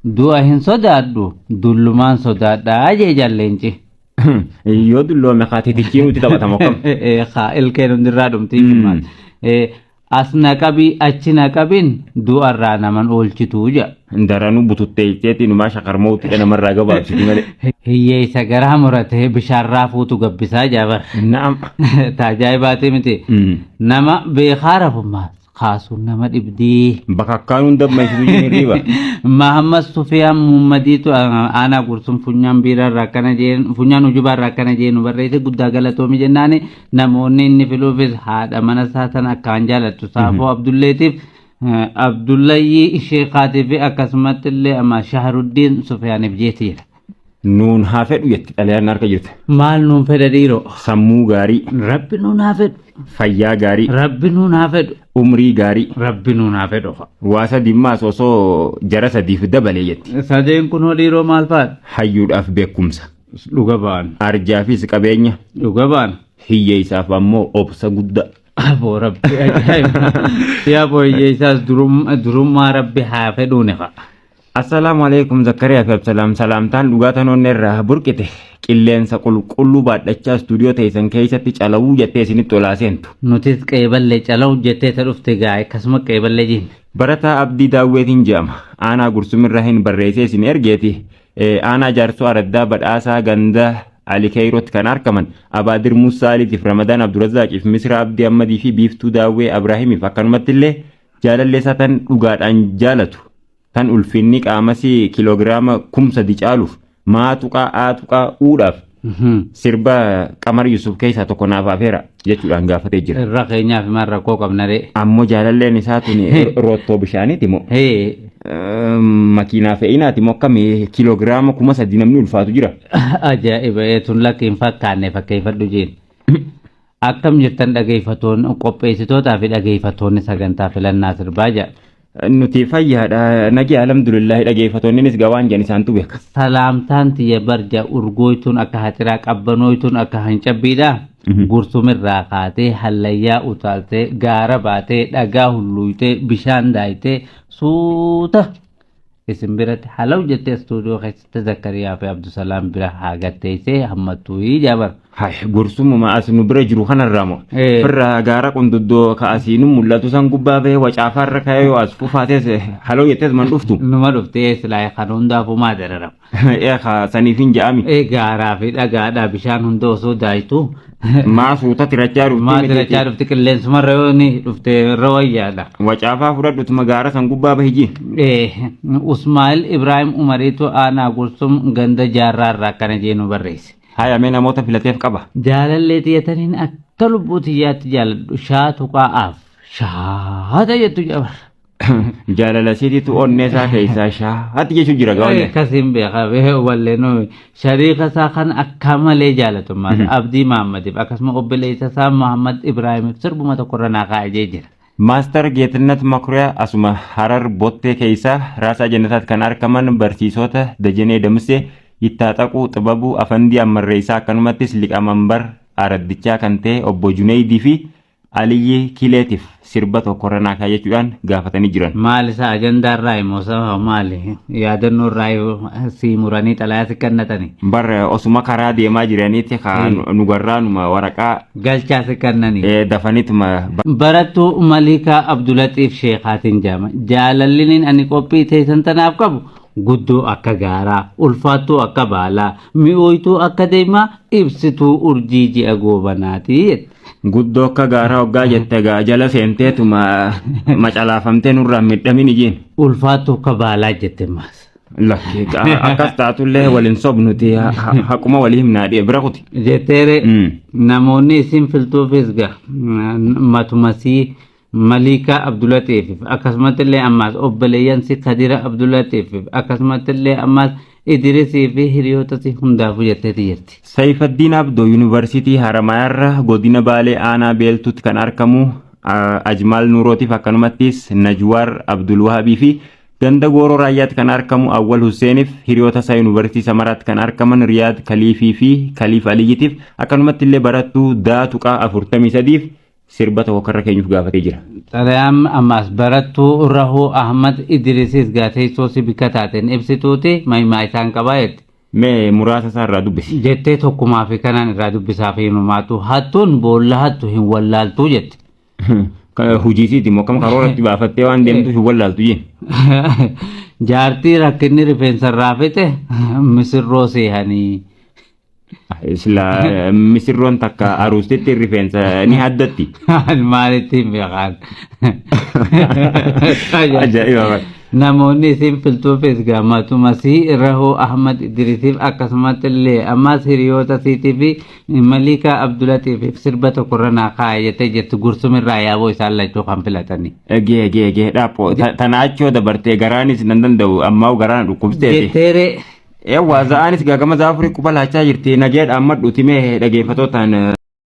du'a hin sodaadhu dullumaan sodaadhaa jee jalleenci. Yoo dulloome kaatitichi nuti taphatamu akkam. Ilkeen hundirraa dhumtii maal. As naqabii achi naqabiin du'arraa naman oolchituu jaa. Daranuu bututtee jeetii numaa shakarmootti namarraa gabaabsiti malee. Hiyyeessa garaa muratee bishaarraa fuutu gabbisaa jaabar. Na'am. Taajaajibaati miti. Nama beekaa rafummaa kaasuun nama dhibdii. Bakakkaan hunda maisituu jiru riiba. Mahammad Sufiyaan Muhammadiitu aanaa gursum funyaan biirarraa akkana jeen funyaan ujubaarraa akkana jeenu barreesse guddaa galatoomi jennaani namoonni inni filuufis haadha mana isaa sana akkaan jaalattu Saafoo Abdulleetiif Abdullayyii Sheekaatii fi akkasumatti illee amma Shaharuddiin Sufiyaaniif jeetiira. Nuun haa fedhu jetti xalayaan harka jirti. Maal nuun fedha dhiiroo? Sammuu gaarii. Rabbi nuun haa fedhu. Fayyaa gaarii. Rabbi nuun haa fedhu. Umrii gaarii. Rabbi nuun haa fedhu. Waa sadimmaas osoo jara sadiif dabalee jetti. Sadeen kunoo dhiiroo maal faadha? Hayyuudhaaf beekumsa. Dhuga ba'an. Arjaafis qabeenya. Dhuga ba'an. Hiyyeessaaf ammoo obsa guddaa. Aboo Rabbi ajaa'iba. Yaa hiyyeessaas durummaa Rabbi haa fedhuuni fa'a. Assalamu alaikum Zakariyaa fi Absalaam salaamtaan dhugaatan onneerraa burqite qilleensa qulqulluu baadhachaa stuudiyoo teessan keessatti calawuu jettee isinitti olaa seentu. Nutis qeeballee calawuu jettee ta dhufte gaa'e akkasuma qeeballee jiin. Barataa Abdii Daawwetiin jedhama. Aanaa gursumirra hin barreessee isin ergeeti. Aanaa jaarsoo araddaa badhaasaa ganda Ali Keeyrootti kan argaman Abaadir Musaaliitiif Ramadaan Abdurazzaaqiif Misra Abdii Ammadii fi Biiftuu Daawwee Abraahimiif akkanumatti illee jaalalleessaa tan dhugaadhaan jaalatu. Tan ulfinni qaamasii kiloogiraama 3,000 caaluuf maatuqaa aatuqaa uudhaaf sirba Qamar Yusuf keessaa tokko naaf afeera jechuudhaan gaafatee jira. Irra keenyaaf maal rakkoo qabnaree. Ammoo jaalalleen isaa tun roottoo bishaaniiti moo makiinaa fe'inaati moo akkami kiloogiraama 3,000 namni ulfaatu jira. Ajaa'iba tun lakkiin fakkaanne fakkeeffadhu jiin. Akkam jirtan dhageeffatoonni qopheessitootaa fi dhageeffattoonni sagantaa filannaa sirbaa jira. Nuti fayyaadha nagi alhamdulillah dhageeffattoonnis gawaan jan isaantu beeka. Salaamtaan tiyya barja urgooytuun akka hatiraa qabbanooytuun akka hancabbiidha. Gursumirraa kaatee hallayyaa utaaltee gaara baatee dhagaa hulluuytee bishaan daayitee suuta isin biratti halaw jettee stuudiyoo keessatti Zakariyaa fi Abdusalaam bira haagatteessee hammattuu jabar. Gursumuma as nu bira jiru kanarraa moo firra gaara qunduddoo ka'asii nu mul'atu san gubbaa bahee wacaafaarra ka'ee yoo as fufaates halaw jettees man dhuftu. Numa dhuftee silaa kan hundaafuu maa dararama. Saniif hin ja'ami. Gaaraa fi dhagaadhaa bishaan hunda osoo daayitu. Maa suuta tirachaa dhufti. Maa tirachaa dhufti qilleensumarra yoo ni dhufte irra wayyaadha. Wacaafaa fudhadhutuma gaara san gubbaa bahiji. Usmaa'il Ibrahim Umariitu aanaa gursum ganda jaarraarraa akkana jeenu barreesse. Haayamee namoota filateef qaba. Jaalallee xiyyaataniin akka lubbuu xiyyaatti jaaladhu shaatu qaa'aaf shaata jettu jabar. Jaalala siitiitu onnee isaa keessaa shaati jechuu jira gaawwanne. Akkasiin beekamee wallee shariika isaa kan akka malee jaalatummaa Abdii Mahammadiif akkasuma obboleessa isaa Muhammad Ibrahimiif sirbuma tokkorra naa kaa'ee jira. Maaster Geetinnat Makuriyaa asuma Harar Bottee keessaa Raasaa Jannataatti kan argaman barsiisota Dajanee Damsee Ittaaquu Xibabuu Afandii Ammarreessaa akkanumattis liqamambar araddichaa kan ta'e obbo Junaydii fi Aliyyi Kileetiif sirba tokkorra naa kaa'ee jechuudhaan gaafatanii jiran. Maal isaa ajandaarraa immoo maali yaadannoorraa sii muranii xalayaa si kennatanii. Bar osuma karaa deemaa jiraniitti nugarraanuma waraqaa galchaa si kennanii. Dafanituma. Barattuu Malikaa Abdulatiif Sheekaatiin jaama jaalalliniin ani qophii teessan tanaaf qabu. Guddoo akka gaaraa, ulfaattuu akka baalaa, mi'ooytuu akka deemaa, ibsituu urjii ji'a goobanaati. Guddoo akka gaaraa hoggaa jette jala seenteetuma macalaafamtee nurraa midhamin ijiin. Ulfaattuu akka baalaa jette maas. Lakkee akkas taatullee waliin sobnuti haquma walii himnaadhee bira kuti. Jetteere namoonni isin filtuufis matumasii. Malika Abdulatiif akkasumatti illee ammaas obboleeyyansi Kadira Abdulatiif akkasumatti illee ammaas Idrisii fi hiriyootatti hundaafuu jetteeti jirti. Saifaddiin Abdoo Yuunivarsiitii Haramaayarra godina Baalee Aanaa Beeltuutti kan argamu Ajmaal Nuurootiif akkanumattis Najwaar Abdulwahaabii fi ganda Gooroo Raayyaatti kan argamu Awwal Husseeniif hiriyoota isaa Yuunivarsiitii Samaraatti kan argaman Riyaad Kaliifii fi Kaliif Aliyyiitiif akkanumatti illee barattuu Daatuqaa 43f sirba tokko karra keenyuuf gaafatee jira. Xalayaan ammas barattuu Rahuu Ahmad Idrisis gaatee soosi bika taateen ibsituuti maymaa isaan qabaa'etti. Mee muraasa isaa irraa dubbisi. Jettee tokkumaa fi kanaan irraa dubbisaa fi himumaatu hattuun boolla hattu hin wallaaltuu jette. Hujiisiiti moo akkam karooratti baafattee waan deemtuuf hin wallaaltu jeen. Jaartii rakkinni rifeensa irraa fixe misirroo seehanii. Isla misirroon takka aruustitti rifeensa ni haddatti. Maalitti hin beekan. Ajaa'iba. Namoonni isin filtuufis gammachuumasii Rahuu Ahmad Idrisiif akkasumas illee ammas hiriyoota siitii fi Malika Abdulatiif sirba tokkorra naa kaayyattee jettu gursumirraa yaaboo isaan lachuu kan filatanii. Gee dhaabboo tana achoo dabartee garaanis nan danda'u ammaa garaan dhukkubsteeti. Jetteeree. Eewwaa za'aanis gaagama zaafurii quba laachaa jirti nageedha amma dhuutimee dhaggeeffatootaan.